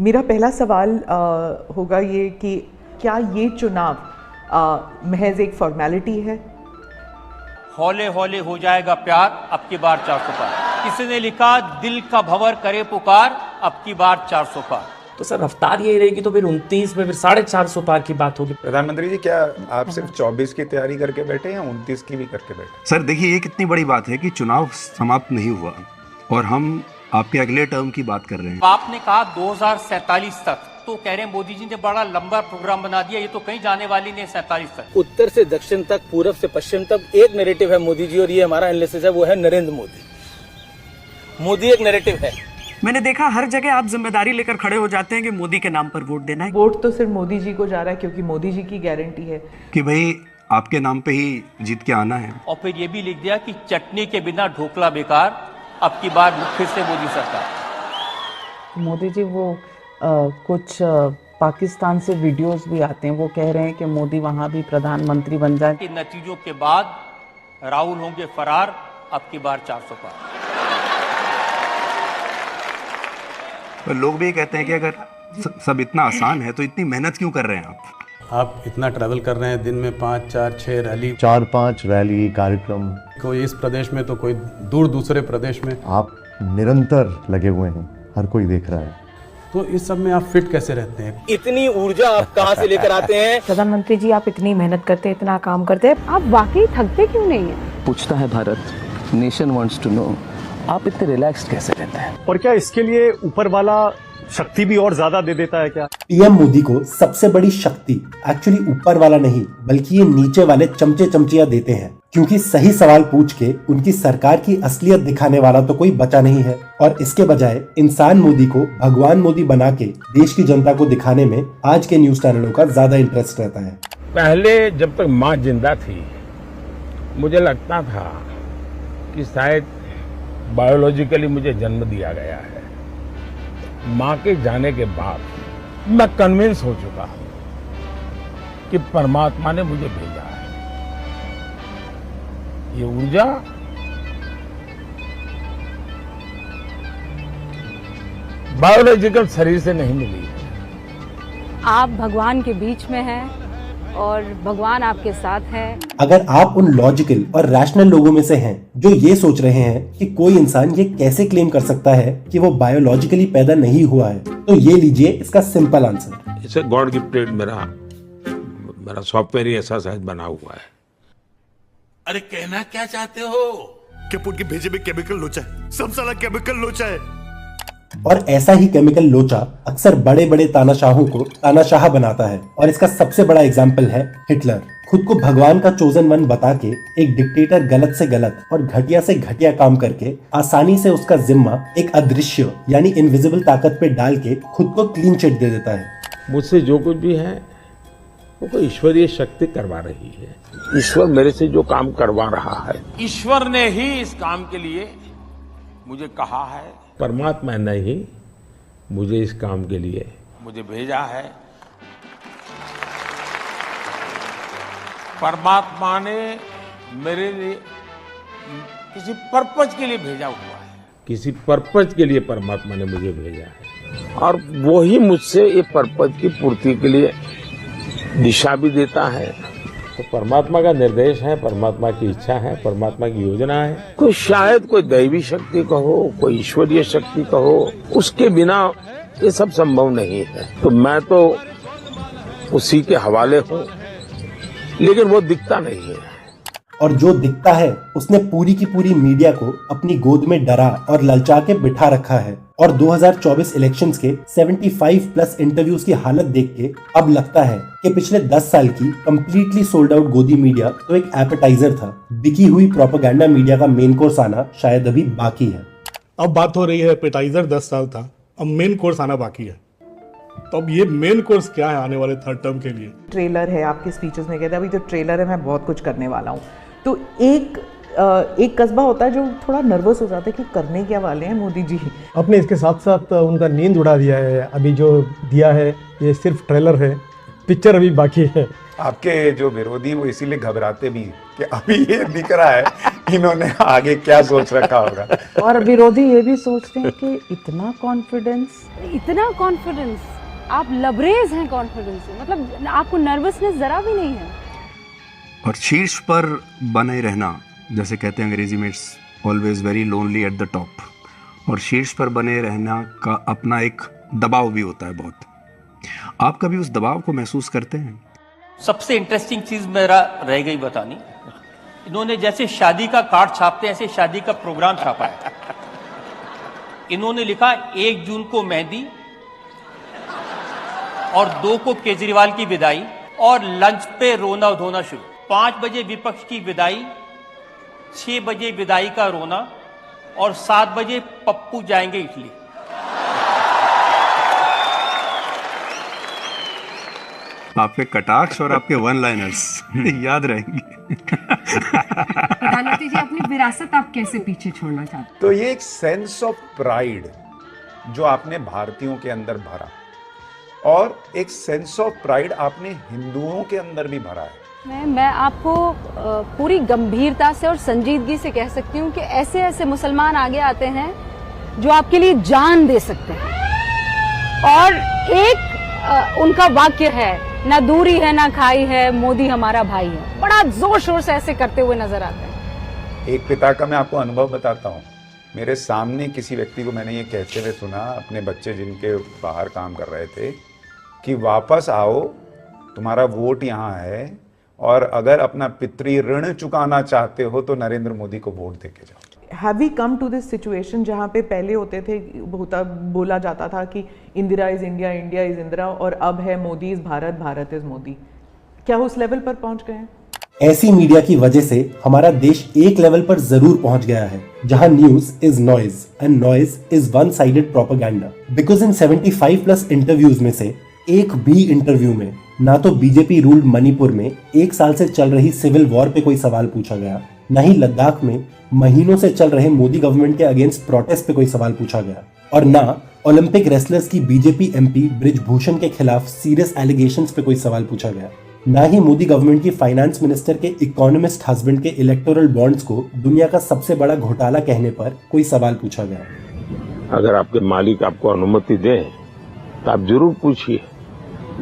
मेरा पहला सवाल होगा ये कि क्या ये चुनाव महज एक फॉर्मेलिटी है? हौले हौले हो जाएगा प्यार, अब की बार 400 पार। किसी ने लिखा दिल का भंवर करे पुकार, अब की बार 400 पार। तो सर रफ्तार यही रहेगी तो फिर 29 में फिर 450 पार की बात होगी। प्रधानमंत्री जी, क्या आप सिर्फ 24 की तैयारी करके बैठे या 29 की भी करके बैठे? सर देखिए, ये कितनी बड़ी बात है कि चुनाव समाप्त नहीं हुआ और हम आपके अगले टर्म की बात कर रहे हैं। आपने कहा 2047 तक, तो कह रहे हैं मोदी जी ने बड़ा लंबा प्रोग्राम बना दिया, ये तो कहीं जाने वाली नहीं 47 तक। उत्तर से दक्षिण तक, पूरब से पश्चिम तक एक नैरेटिव है मोदी जी, और ये हमारा एनालिसिस है, वो है नरेंद्र मोदी। मोदी एक नैरेटिव है। मैंने देखा हर जगह आप जिम्मेदारी लेकर खड़े हो जाते हैं कि मोदी के नाम पर वोट देना है। वोट तो सिर्फ मोदी जी को जा रहा है क्योंकि मोदी जी की गारंटी है कि भाई आपके नाम पे ही जीत के आना है। और फिर ये भी लिख दिया कि चटनी के बिना ढोकला बेकार, अब की बार फिर से मोदी सरकार। मोदी जी वो कुछ पाकिस्तान से वीडियोस भी आते हैं, वो कह रहे हैं कि मोदी वहाँ भी प्रधानमंत्री बन जाए। कि नतीजों के बाद राहुल होंगे फरार, अब की बार 400 पार। पर लोग भी कहते हैं कि अगर सब इतना आसान है तो इतनी मेहनत क्यों कर रहे हैं आप इतना ट्रैवल कर रहे हैं, दिन में 5, 4, 6 रैली, 4-5 रैली कार्यक्रम, कोई इस प्रदेश में तो कोई दूर दूसरे प्रदेश में। आप निरंतर लगे हुए हैं, हर कोई देख रहा है। तो इस सब में आप फिट कैसे रहते हैं? इतनी ऊर्जा आप कहाँ से लेकर आते हैं? प्रधानमंत्री जी, आप इतनी मेहनत करते हैं, इतना काम करते हैं, आप वाकई थकते क्यों नहीं है? पूछता है Bharat, nation wants to know, आप इतने रिलैक्स्ड कैसे रहते हैं? और क्या इसके लिए ऊपर वाला शक्ति भी और ज्यादा दे देता है क्या? पीएम मोदी को सबसे बड़ी शक्ति एक्चुअली ऊपर वाला नहीं बल्कि ये नीचे वाले चमचे चमचियां देते हैं, क्योंकि सही सवाल पूछ के उनकी सरकार की असलियत दिखाने वाला तो कोई बचा नहीं है। और इसके बजाय इंसान मोदी को भगवान मोदी बना के देश की जनता को दिखाने में आज के न्यूज चैनलों का ज्यादा इंटरेस्ट रहता है। पहले जब तक माँ जिंदा थी मुझे लगता था कि शायद बायोलॉजिकली मुझे जन्म दिया गया है। माँ के जाने के बाद मैं कन्विंस हो चुका हूं कि परमात्मा ने मुझे भेजा है। ये ऊर्जा बायोलॉजिकल शरीर से नहीं मिली है। आप भगवान के बीच में हैं और भगवान आपके साथ है। अगर आप उन लॉजिकल और रैशनल लोगों में से हैं जो ये सोच रहे हैं कि कोई इंसान ये कैसे क्लेम कर सकता है कि वो बायोलॉजिकली पैदा नहीं हुआ है, तो ये लीजिए इसका सिंपल आंसर। इसे गॉड गिफ्टेड मेरा सॉफ्टवेयर ही ऐसा शायद बना हुआ है। अरे कहना क्या चाहते हो? कि पुट के भेजे में केमिकल लोचा है, सब साला केमिकल लोचा है। और ऐसा ही केमिकल लोचा अक्सर बड़े बड़े तानाशाहों को तानाशाह बनाता है, और इसका सबसे बड़ा एग्जाम्पल है हिटलर। खुद को भगवान का चोजन वन बता के एक डिक्टेटर गलत से गलत और घटिया से घटिया काम करके आसानी से उसका जिम्मा एक अदृश्य यानी इनविजिबल ताकत पे डाल के खुद को क्लीन चिट दे देता है। मुझसे जो कुछ भी है वो कोई ईश्वरीय शक्ति करवा रही है। ईश्वर मेरे से जो काम करवा रहा है, ईश्वर ने ही इस काम के लिए मुझे कहा है। परमात्मा ने ही मुझे इस काम के लिए मुझे भेजा है। परमात्मा ने मेरे लिए किसी पर्पज के लिए भेजा हुआ है। किसी पर्पज के लिए परमात्मा ने मुझे भेजा है, और वो ही मुझसे ये पर्पज की पूर्ति के लिए दिशा भी देता है। तो परमात्मा का निर्देश है, परमात्मा की इच्छा है, परमात्मा की योजना है। कोई शायद कोई दैवी शक्ति कहो, कोई ईश्वरीय शक्ति कहो, उसके बिना ये सब संभव नहीं है। तो मैं तो उसी के हवाले हूँ, लेकिन वो दिखता नहीं है। और जो दिखता है उसने पूरी की पूरी मीडिया को अपनी गोद में डरा और ललचा के बिठा रखा है। और 2024 इलेक्शंस के 75+ इंटरव्यूज की हालत देख के अब लगता है कि पिछले 10 साल की कंप्लीटली सोल्ड आउट गोदी मीडिया तो एक एपेटाइजर था। बिकी हुई प्रोपेगेंडा मीडिया का मेन कोर्स आना शायद अभी बाकी है। अब बात हो रही है एपेटाइजर 10 साल था, अब मेन कोर्स आना बाकी है। तो अब ये मेन कोर्स क्या है आने वाले थर्ड टर्म के लिए? ट्रेलर है, आपके स्पीचेस में कहते हैं अभी तो ट्रेलर है, मैं बहुत कुछ करने वाला हूँ। तो एक कस्बा होता है जो थोड़ा नर्वस हो जाता है कि करने क्या वाले हैं मोदी जी। आपने इसके साथ साथ उनका नींद उड़ा दिया है। अभी जो दिया है ये सिर्फ ट्रेलर है, पिक्चर अभी बाकी है। आपके जो विरोधी वो इसीलिए घबराते भी कि अभी ये दिख रहा है इन्होंने आगे क्या सोच रखा होगा। और विरोधी ये भी सोचते हैं कि इतना कॉन्फिडेंस, आप लबरेज हैं कॉन्फिडेंस से, मतलब आपको नर्वसनेस जरा भी नहीं है। और शीर्ष पर बने रहना, जैसे कहते हैं अंग्रेजी में, it's always very lonely at the top. और शीर्ष पर बने रहना का अपना एक दबाव भी होता है बहुत। आप कभी उस दबाव को महसूस करते हैं? सबसे इंटरेस्टिंग चीज मेरा रह गई बतानी, इन्होंने जैसे शादी का कार्ड छापते हैं ऐसे शादी का प्रोग्राम छापा है। इन्होंने लिखा 1 जून को मेहंदी और 2 को केजरीवाल की विदाई और लंच पे रोना धोना शुरू। 5 बजे विपक्ष की विदाई, 6 बजे विदाई का रोना और 7 बजे पप्पू जाएंगे इटली। आपके कटाक्ष और आपके वन लाइनर्स याद रहेंगे। प्रधानमंत्री जी, अपनी विरासत आप कैसे पीछे छोड़ना चाहते हैं? तो ये एक सेंस ऑफ प्राइड जो आपने भारतीयों के अंदर भरा, और एक सेंस ऑफ प्राइड आपने हिंदुओं के अंदर भी भरा है। मैं आपको पूरी गंभीरता से और संजीदगी से कह सकती हूँ कि ऐसे ऐसे मुसलमान आगे आते हैं जो आपके लिए जान दे सकते हैं। और एक उनका वाक्य है, ना दूरी है ना खाई है, मोदी हमारा भाई है, बड़ा जोर शोर से ऐसे करते हुए नजर आते हैं। एक पिता का मैं आपको अनुभव बताता हूँ। मेरे सामने किसी व्यक्ति को मैंने ये कहते हुए सुना, अपने बच्चे जिनके बाहर काम कर रहे थे, कि वापस आओ, तुम्हारा वोट यहाँ है, और अगर अपना पितृ ऋण चुकाना चाहते हो तो नरेंद्र मोदी को वोट देके जाओ। Have we come to this situation जहाँ पे पहले होते थे, बोला जाता था कि Indira is India, India is Indira, और अब है मोदी इज भारत, भारत इज मोदी। क्या उस लेवल पर पहुंच गए हैं? ऐसी मीडिया की वजह से हमारा देश एक लेवल पर जरूर पहुंच गया है जहां news is noise and noise is one sided propaganda. Because in 75+ interviews में से एक भी इंटरव्यू में ना तो बीजेपी रूल्ड मणिपुर में 1 साल से चल रही सिविल वॉर पे कोई सवाल पूछा गया, न ही लद्दाख में महीनों से चल रहे मोदी गवर्नमेंट के अगेंस्ट प्रोटेस्ट पे कोई सवाल पूछा गया, और ना ओलंपिक रेसलर्स की बीजेपी एमपी ब्रिजभूषण के खिलाफ सीरियस एलिगेशंस पे कोई सवाल पूछा गया, ना ही मोदी गवर्नमेंट की फाइनेंस मिनिस्टर के इकोनॉमिस्ट हस्बैंड के इलेक्टोरल बॉन्ड्स को दुनिया का सबसे बड़ा घोटाला कहने पर कोई सवाल पूछा गया। अगर आपके मालिक आपको अनुमति दें तो आप जरूर पूछिए।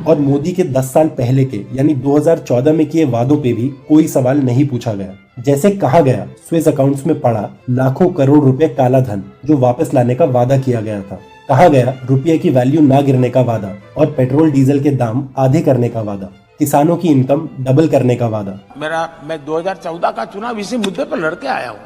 और मोदी के 10 साल पहले के यानी 2014 में किए वादों पे भी कोई सवाल नहीं पूछा गया। जैसे कहा गया, स्विस अकाउंट्स में पड़ा लाखों करोड़ रुपए काला धन जो वापस लाने का वादा किया गया था। कहा गया रुपये की वैल्यू ना गिरने का वादा और पेट्रोल डीजल के दाम आधे करने का वादा, किसानों की इनकम डबल करने का वादा। मैं 2014 का चुनाव इसी मुद्दे पर लड़के आया हूँ।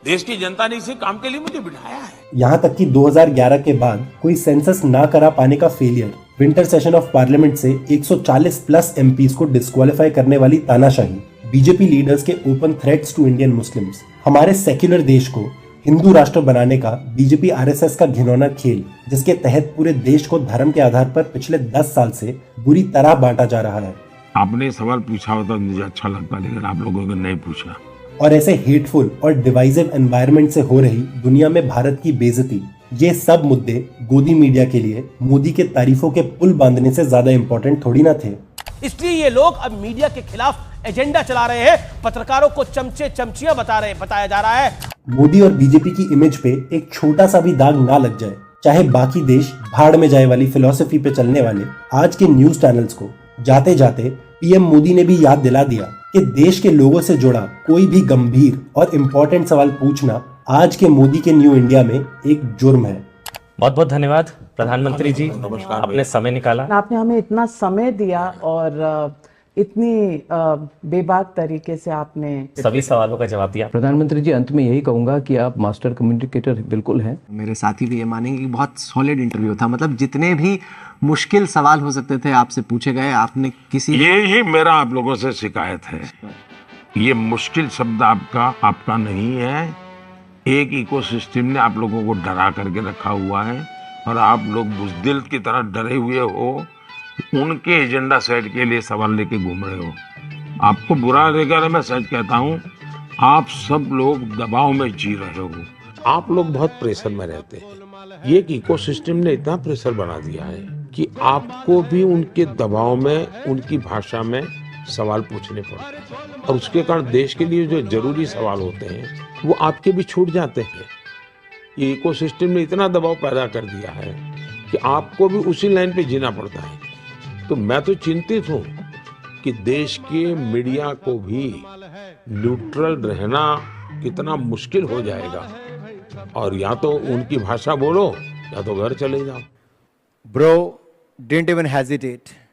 देश की जनता ने इसी काम के लिए मुझे बिठाया है। यहाँ तक कि 2011 के बाद कोई सेंसस ना करा पाने का failure, winter session of parliament से 140+ एमपीज को डिस्क्वालीफाई करने वाली तानाशाही, बीजेपी लीडर्स के open threats to Indian Muslims, हमारे सेक्युलर देश को हिंदू राष्ट्र बनाने का बीजेपी आरएसएस का घिनौना खेल, जिसके तहत पूरे देश को धर्म के आधार पर पिछले 10 साल से बुरी तरह बांटा जा रहा है। आपने सवाल पूछा होता तो मुझे अच्छा लगता, लेकिन आप लोगों ने नहीं पूछा। और ऐसे हेटफुल और डिवाइसिव एनवायरनमेंट से हो रही दुनिया में भारत की बेइज्जती, ये सब मुद्दे गोदी मीडिया के लिए मोदी के तारीफों के पुल बांधने से ज्यादा इंपॉर्टेंट थोड़ी ना थे। इसलिए ये लोग अब मीडिया के खिलाफ एजेंडा चला रहे हैं, पत्रकारों को चमचे चमचियां बताया जा रहा है। मोदी और बीजेपी की इमेज पे एक छोटा सा भी दाग ना लग जाए, चाहे बाकी देश भाड़ में जाए वाली फिलॉसफी पे चलने वाले आज के न्यूज चैनल्स को जाते जाते पीएम मोदी ने भी याद दिला दिया कि देश के लोगों से जुड़ा कोई भी गंभीर और इम्पोर्टेंट सवाल पूछना आज के मोदी के न्यू इंडिया में एक जुर्म है। बहुत बहुत धन्यवाद प्रधानमंत्री जी, आपने समय निकाला, आपने हमें इतना समय दिया और इतनी बेबाक तरीके से आपने सभी सवालों का जवाब दिया। प्रधानमंत्री जी, अंत में यही कहूंगा कि आप मास्टर कम्युनिकेटर बिल्कुल हैं। मेरे साथी भी ये मानेंगे कि बहुत सॉलिड इंटरव्यू था, मतलब जितने भी मुश्किल सवाल हो सकते थे आपसे पूछे गए। आपने किसी ये ही मेरा आप लोगों से शिकायत है, ये मुश्किल शब्द आपका नहीं है। एक इकोसिस्टम ने आप लोगों को डरा करके रखा हुआ है और आप लोग बुज़दिल की तरह डरे हुए हो, उनके एजेंडा सेट के लिए सवाल लेके घूम रहे हो। आपको बुरा लगेगा, मैं सच कहता हूँ, आप सब लोग दबाव में जी रहे हो। आप लोग बहुत प्रेशर में रहते हैं। ये एक इकोसिस्टम ने इतना प्रेशर बना दिया है कि आपको भी उनके दबाव में, उनकी भाषा में सवाल पूछने पड़ते हैं। और उसके कारण देश के लिए जो जरूरी सवाल होते हैं वो आपके भी छूट जाते हैं। ये इकोसिस्टम ने इतना दबाव पैदा कर दिया है कि आपको भी उसी लाइन पे जीना पड़ता है। तो मैं तो चिंतित हूँ कि देश के मीडिया को भी न्यूट्रल रहना कितना मुश्किल हो जाएगा, और या तो उनकी भाषा बोलो या तो घर चले जाओ। Bro didn't even hesitate.